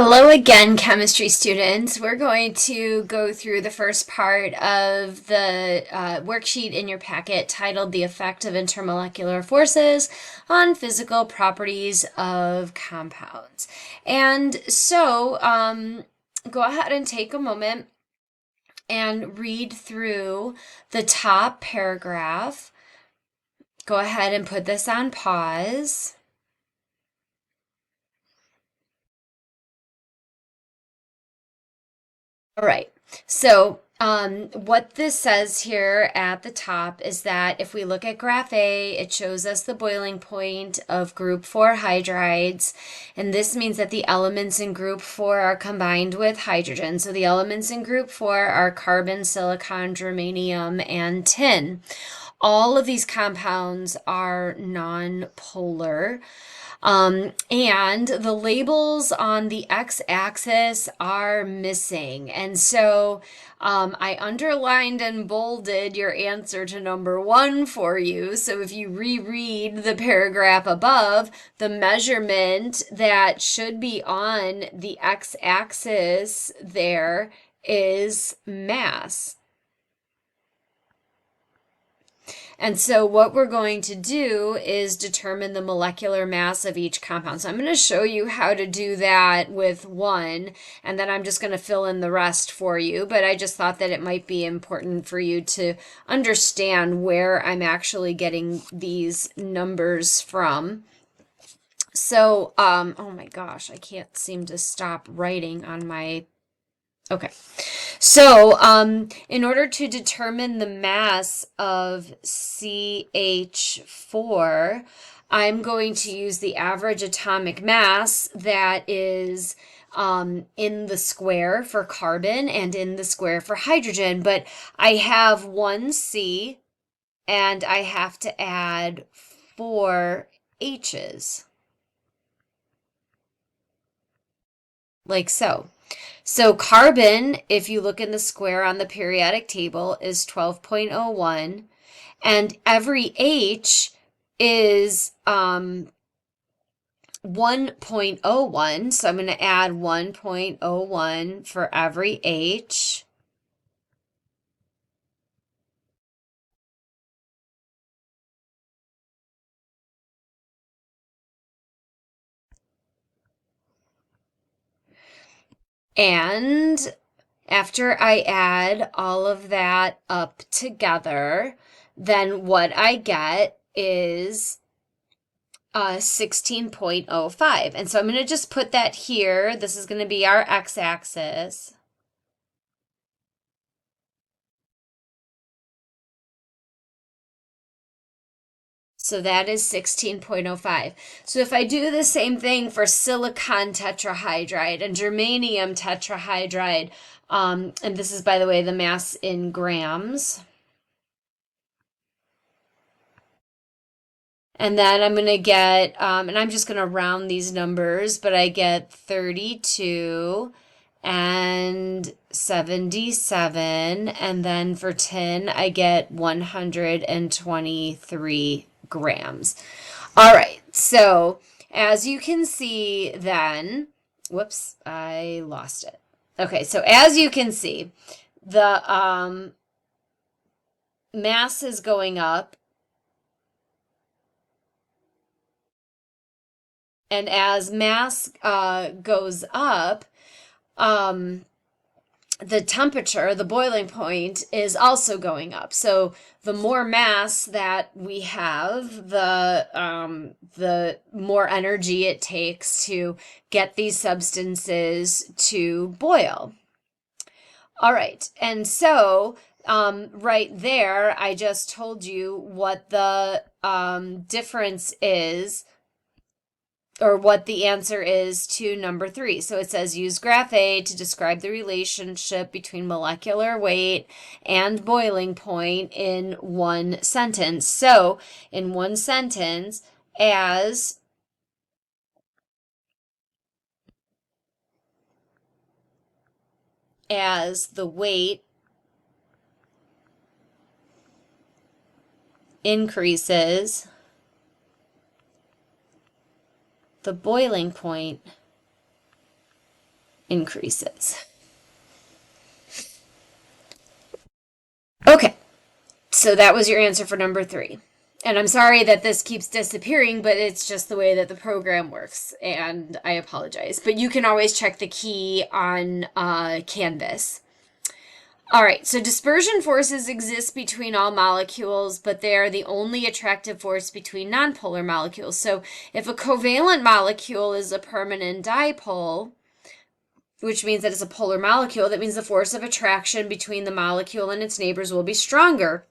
Hello again, chemistry students. We're going to go through the first part of the worksheet in your packet titled The Effect of Intermolecular Forces on Physical Properties of Compounds. And so go ahead and take a moment and read through the top paragraph. Go ahead and put this on pause. All right. So, what this says here at the top is that if we look at graph A, it shows us the boiling point of group 4 hydrides, and this means that the elements in group 4 are combined with hydrogen. So the elements in group 4 are carbon, silicon, germanium, and tin. All of these compounds are nonpolar. And the labels on the x-axis are missing. And so I underlined and bolded your answer to number 1 for you. So if you reread the paragraph above, the measurement that should be on the x-axis there is mass. And so what we're going to do is determine the molecular mass of each compound. So I'm going to show you how to do that with one, and then I'm just going to fill in the rest for you. But I just thought that it might be important for you to understand where I'm actually getting these numbers from. So, oh my gosh, I can't seem to stop writing on my Okay. So, in order to determine the mass of CH4, I'm going to use the average atomic mass that is in the square for carbon and in the square for hydrogen. But I have 1C and I have to add 4 H's, like so. So carbon, if you look in the square on the periodic table, is 12.01, and every H is 1.01, so I'm going to add 1.01 for every H. And after I add all of that up together, then what I get is 16.05. And so I'm going to just put that here. This is going to be our x-axis. So that is 16.05. So if I do the same thing for silicon tetrahydride and germanium tetrahydride, and this is, by the way, the mass in grams. And then I'm going to get, and I'm just going to round these numbers, but I get 32 and 77. And then for tin, I get 123 grams. All right, so as you can see then, whoops, I lost it. Okay, so as you can see, the mass is going up. And as mass goes up, the temperature, the boiling point, is also going up. So the more mass that we have, the more energy it takes to get these substances to boil. All right, and so right there, I just told you what the difference is, or what the answer is to number 3. So it says use graph A to describe the relationship between molecular weight and boiling point in one sentence. So in one sentence, as the weight increases, the boiling point increases. Okay, so that was your answer for number 3. And I'm sorry that this keeps disappearing, but it's just the way that the program works, and I apologize. But you can always check the key on Canvas. All right, so dispersion forces exist between all molecules, but they are the only attractive force between nonpolar molecules. So if a covalent molecule is a permanent dipole, which means that it's a polar molecule, that means the force of attraction between the molecule and its neighbors will be stronger.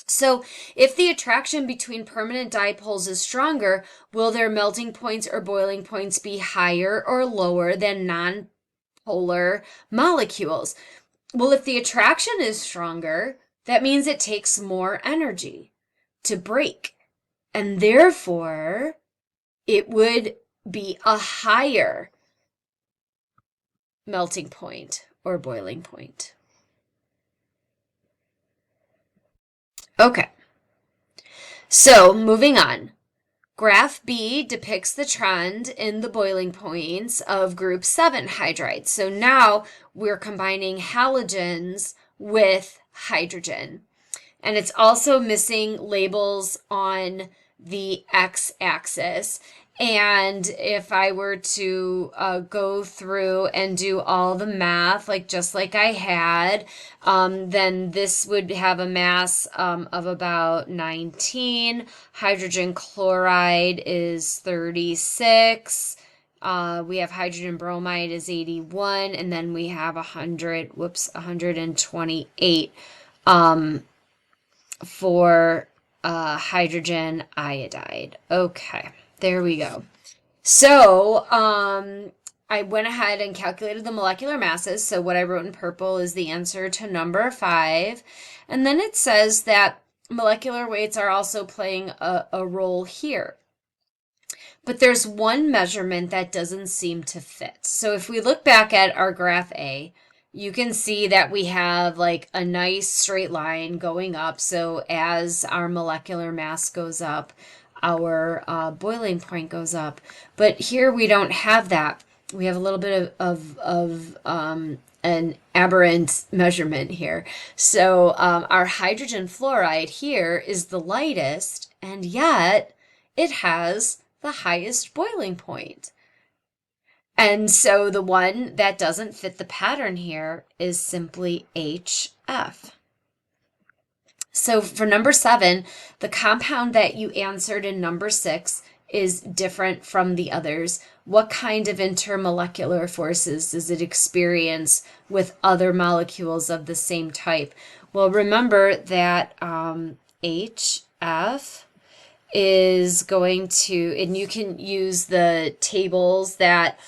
So if the attraction between permanent dipoles is stronger, will their melting points or boiling points be higher or lower than nonpolar molecules? Well, if the attraction is stronger, that means it takes more energy to break. And therefore, it would be a higher melting point or boiling point. Okay. So, moving on. Graph B depicts the trend in the boiling points of group 7 hydrides. So now we're combining halogens with hydrogen. And it's also missing labels on the x-axis. And if I were to go through and do all the math, like just like I had, then this would have a mass of about 19. Hydrogen chloride is 36. We have hydrogen bromide is 81, and then we have 128 for hydrogen iodide. Okay, there we go. So I went ahead and calculated the molecular masses. So what I wrote in purple is the answer to number 5. And then it says that molecular weights are also playing a role here. But there's one measurement that doesn't seem to fit. So if we look back at our graph A, you can see that we have like a nice straight line going up. So as our molecular mass goes up, our boiling point goes up. But here we don't have that. We have a little bit of an aberrant measurement here. So our hydrogen fluoride here is the lightest, and yet it has the highest boiling point. And so the one that doesn't fit the pattern here is simply HF. So for number 7, the compound that you answered in number 6 is different from the others. What kind of intermolecular forces does it experience with other molecules of the same type? Well, remember that HF is going to, and you can use the tables that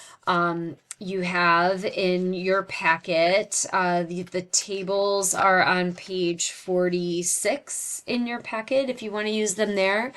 you have in your packet. The tables are on page 46 in your packet if you want to use them there.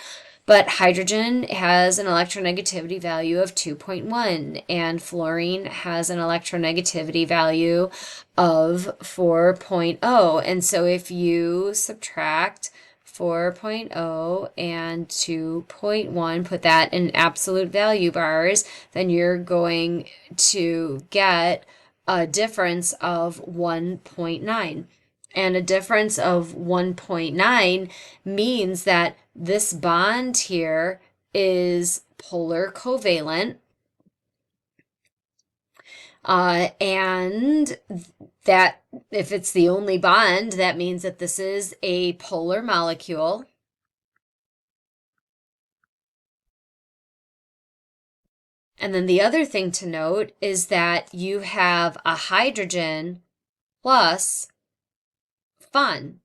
But hydrogen has an electronegativity value of 2.1, and fluorine has an electronegativity value of 4.0. And so if you subtract 4.0 and 2.1, put that in absolute value bars, then you're going to get a difference of 1.9. And a difference of 1.9 means that this bond here is polar covalent. And that if it's the only bond, that means that this is a polar molecule. And then the other thing to note is that you have a hydrogen plus fun.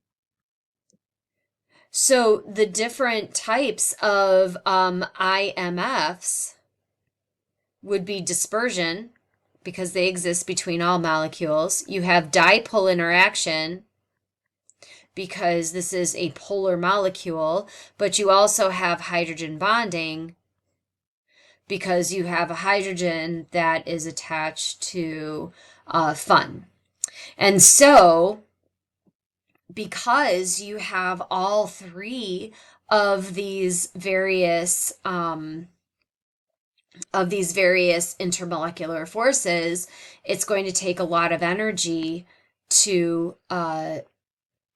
So the different types of IMFs would be dispersion, because they exist between all molecules. You have dipole interaction, because this is a polar molecule, but you also have hydrogen bonding, because you have a hydrogen that is attached to fun. And so, because you have all 3 of these various of these various intermolecular forces, it's going to take a lot of energy to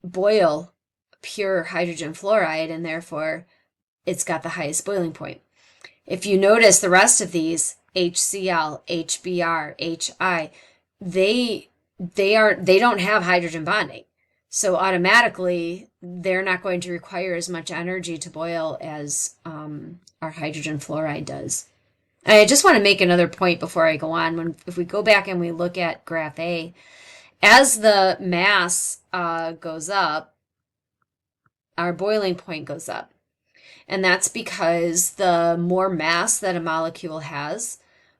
boil pure hydrogen fluoride, and therefore it's got the highest boiling point. If you notice the rest of these, HCl, HBr, HI, they don't have hydrogen bonding. So automatically they're not going to require as much energy to boil as our hydrogen fluoride does. And I just want to make another point before I go on. If we go back and we look at graph A, as the mass goes up, our boiling point goes up. And that's because the more mass that a molecule has,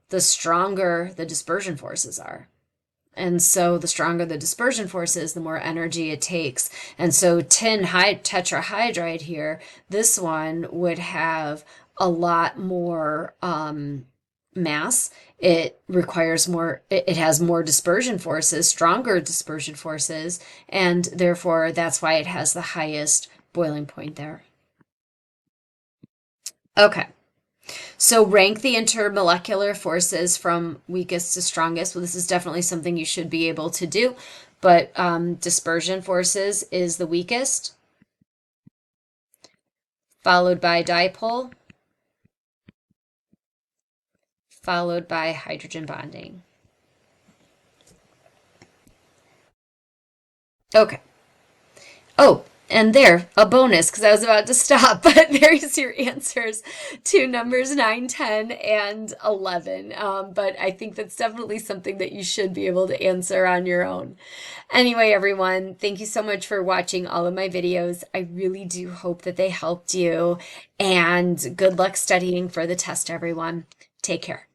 the stronger the dispersion forces are. And so the stronger the dispersion forces, the more energy it takes. And so tin tetrahydride here, this one would have a lot more mass. It requires more, it has more dispersion forces, stronger dispersion forces, and therefore that's why it has the highest boiling point there. Okay. So rank the intermolecular forces from weakest to strongest. Well, this is definitely something you should be able to do, but dispersion forces is the weakest, followed by dipole, followed by hydrogen bonding. Okay. Oh, and there, a bonus, because I was about to stop, but there's your answers to numbers 9, 10, and 11. But I think that's definitely something that you should be able to answer on your own. Anyway, everyone, thank you so much for watching all of my videos. I really do hope that they helped you, and good luck studying for the test, everyone. Take care.